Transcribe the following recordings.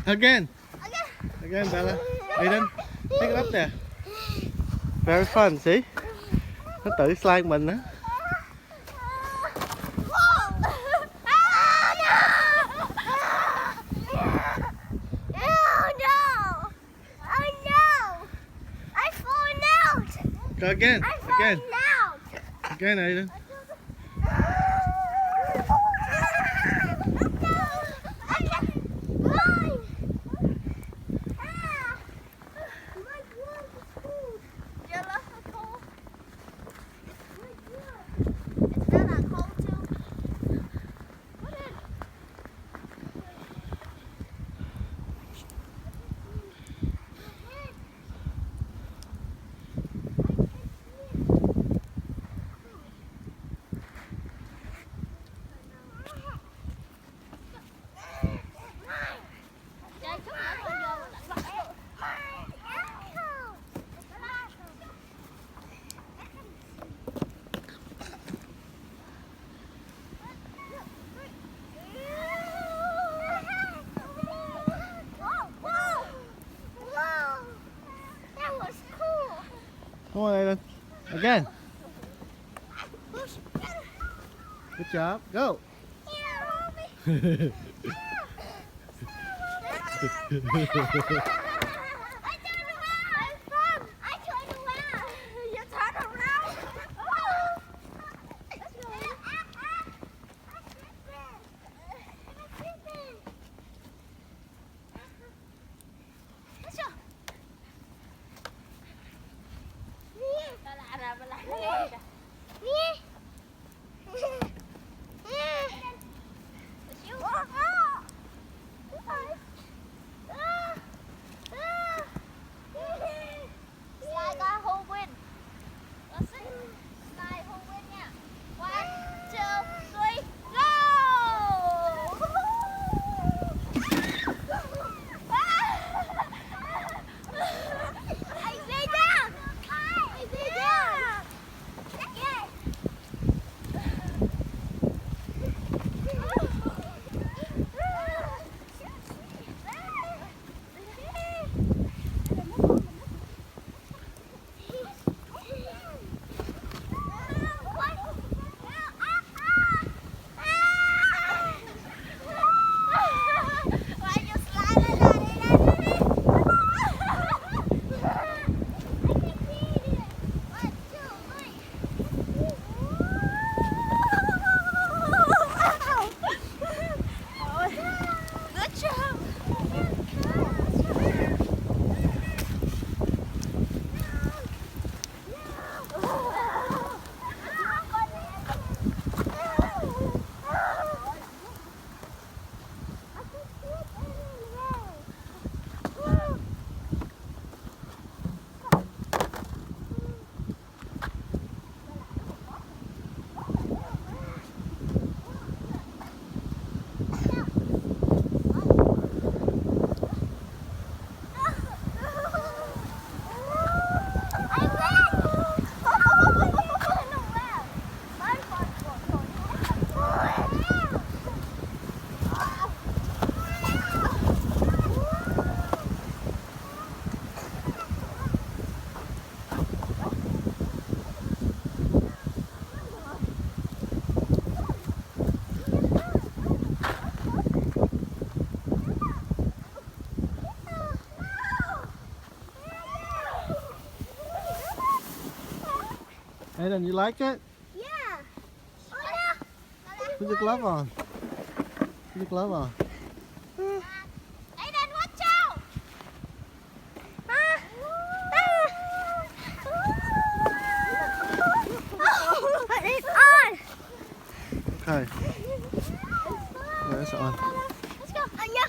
Again. Again, Bella. Ayden, take it up there. Very fun, see? Nó tự slide mình á. Go again. Again. Again, Ayden. Come on, Ayden. Again. Good job. Go. Ayden, you like it? Yeah. Put your glove on. Put your glove on. Ayden, watch out! It's on. Okay. Yeah, it's on. Let's go. Anya.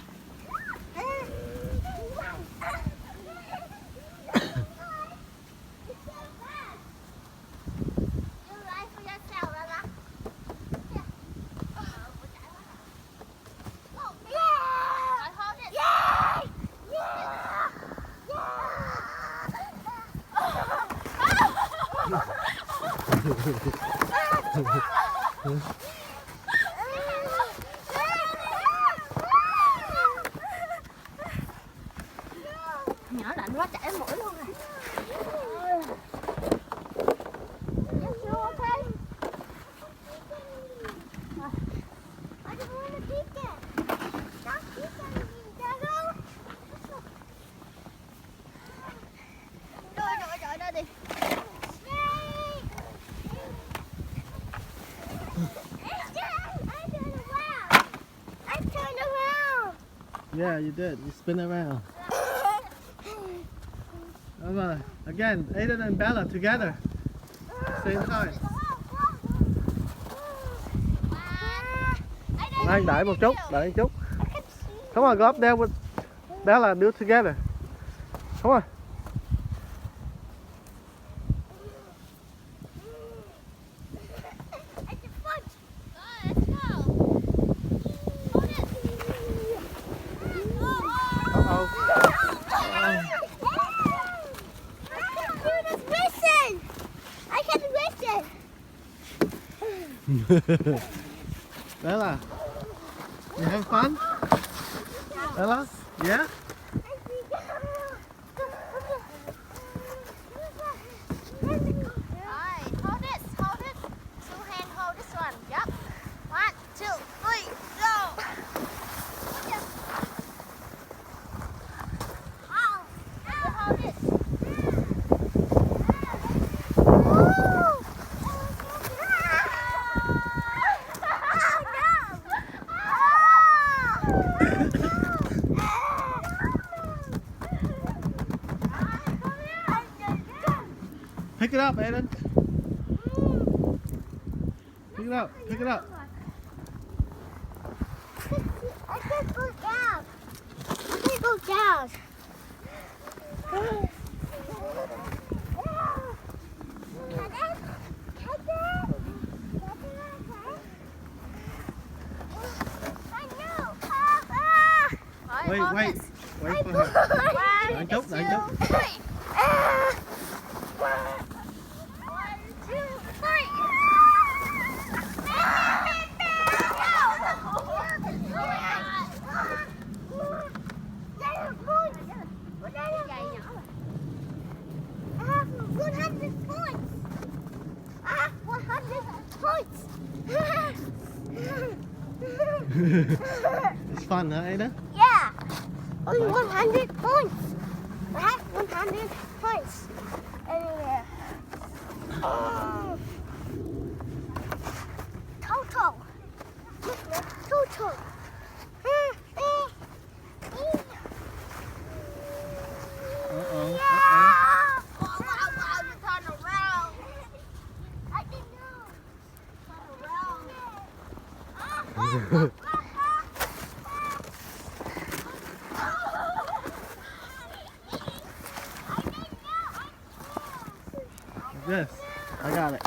Yeah, you did. You spin around. Again, Ayden and Bella together. Same time. Anh đợi một chút, đợi một chút. Come on, go up there with Bella. Do it together. Come on. Bella, you have fun? Bella, yeah? Hold this, hold it. Two hand hold this one. Yup. 1, 2, 3, go. Hold it. Pick it up, Ayden. Pick it up, pick it up. I can't go down. I can't go down. Wait for her. Đợi chút. 1, 2, 100 points. I have 100 points. It's fun, huh, Ayden? Yeah. Only 100 points. I have 100 points. Anywhere. Total. Total. Uh-oh. Yeah. Wow, you turn around. I didn't know. Turn around. Yes, I got it.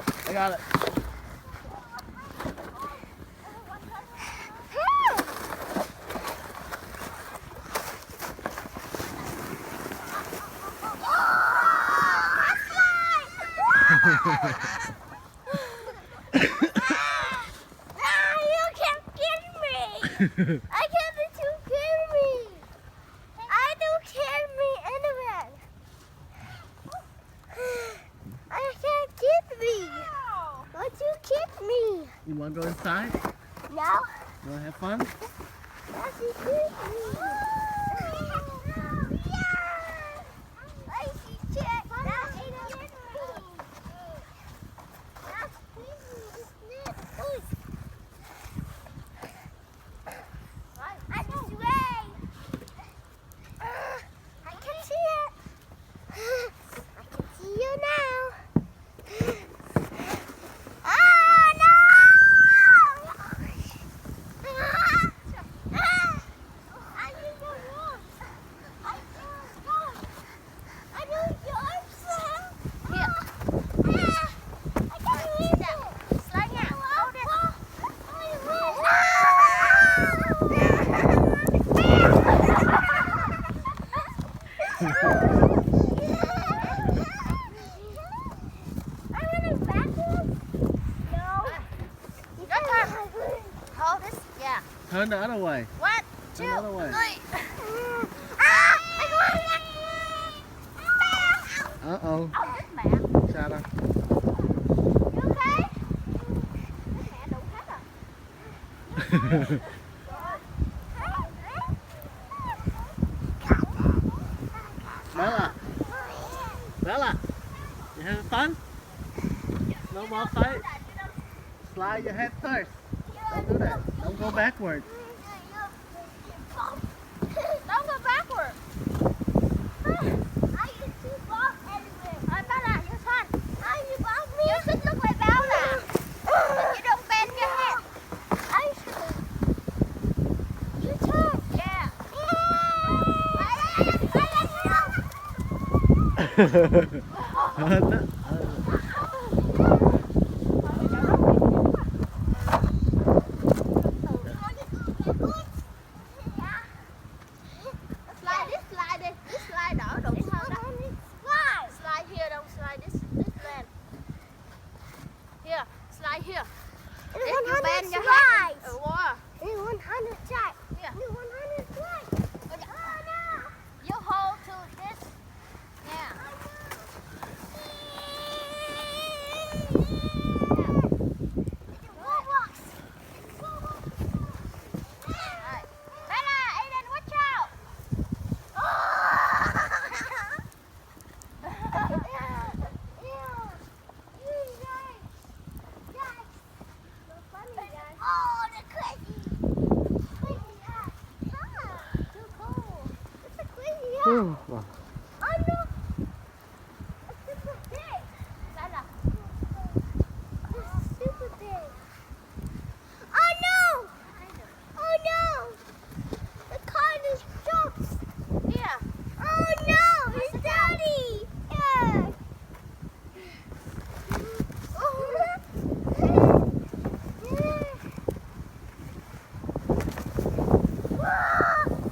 You can't get me. I can't let you get me. I don't care me anywhere. I can't get me. Don't you get me? You want to go inside? No. You want to have fun? Don't you get me? I see check. That's it. Turn the other way. 1, 2, Another way. 3. Uh-oh. Mẹ. Sao đâu? You okay? Mẹ đụng hết rồi. Bella, you having fun? No more fight? Slide your head first. Don't do that. Don't go backwards. Hên đó. This slide đỡ đụng hơn đó. Slide here, don't slide this land. Here, slide here. If you bend your head, wow. 100 slide. Yeah. 100 slide. Oh no. You hold to this. Yeah. Alright. Bella, Ayden, watch out. Oh, the crazy. Crazy hat. Too cool. It's a crazy hat. Wow. Oh no. It's super big. Bella. It's super big. Oh no. Oh no. The car just jumped. Here. Oh no. It's daddy. Yeah.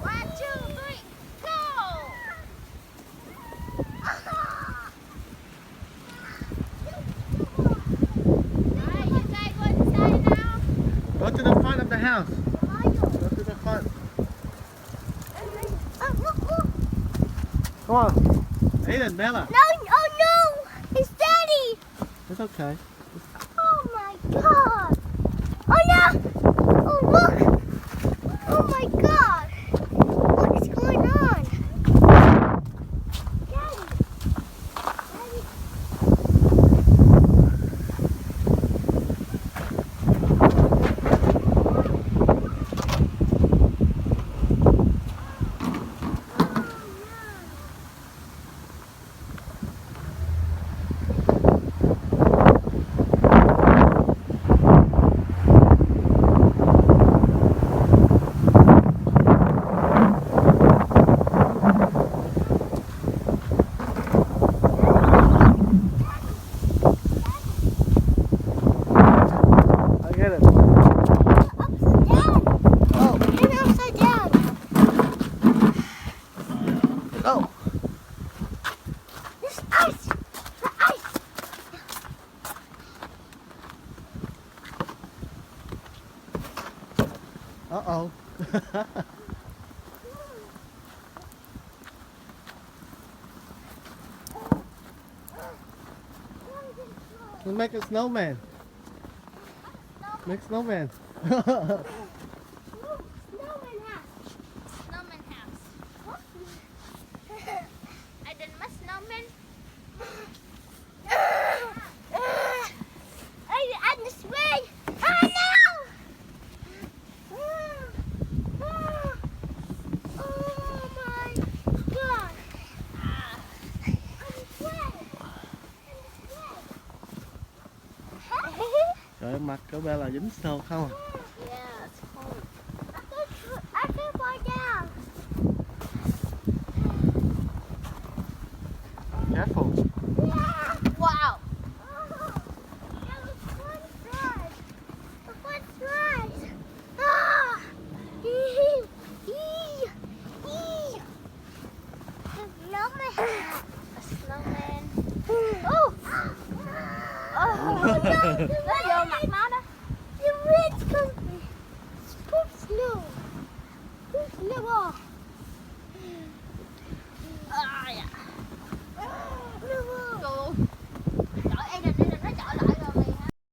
One, two, three, go. Alright, you guys go inside now. Go to the front of the house. Go to the front. Come on. Ayden, Bella. No, oh no! It's daddy! It's okay. Oh my god! Oh no! Oh look! Oh my god! What is going on? Daddy! Daddy! I get it. Upside down! Oh, maybe upside down! Go. There's ice! The ice! Uh-oh. Let's make a snowman. Make snowman. Snowman hat! Snowman house. Ayden, mas snowman. I'm this way! Oh no! Oh my god! I'm this way! Trời ơi, mặt của Bella dính snow không à.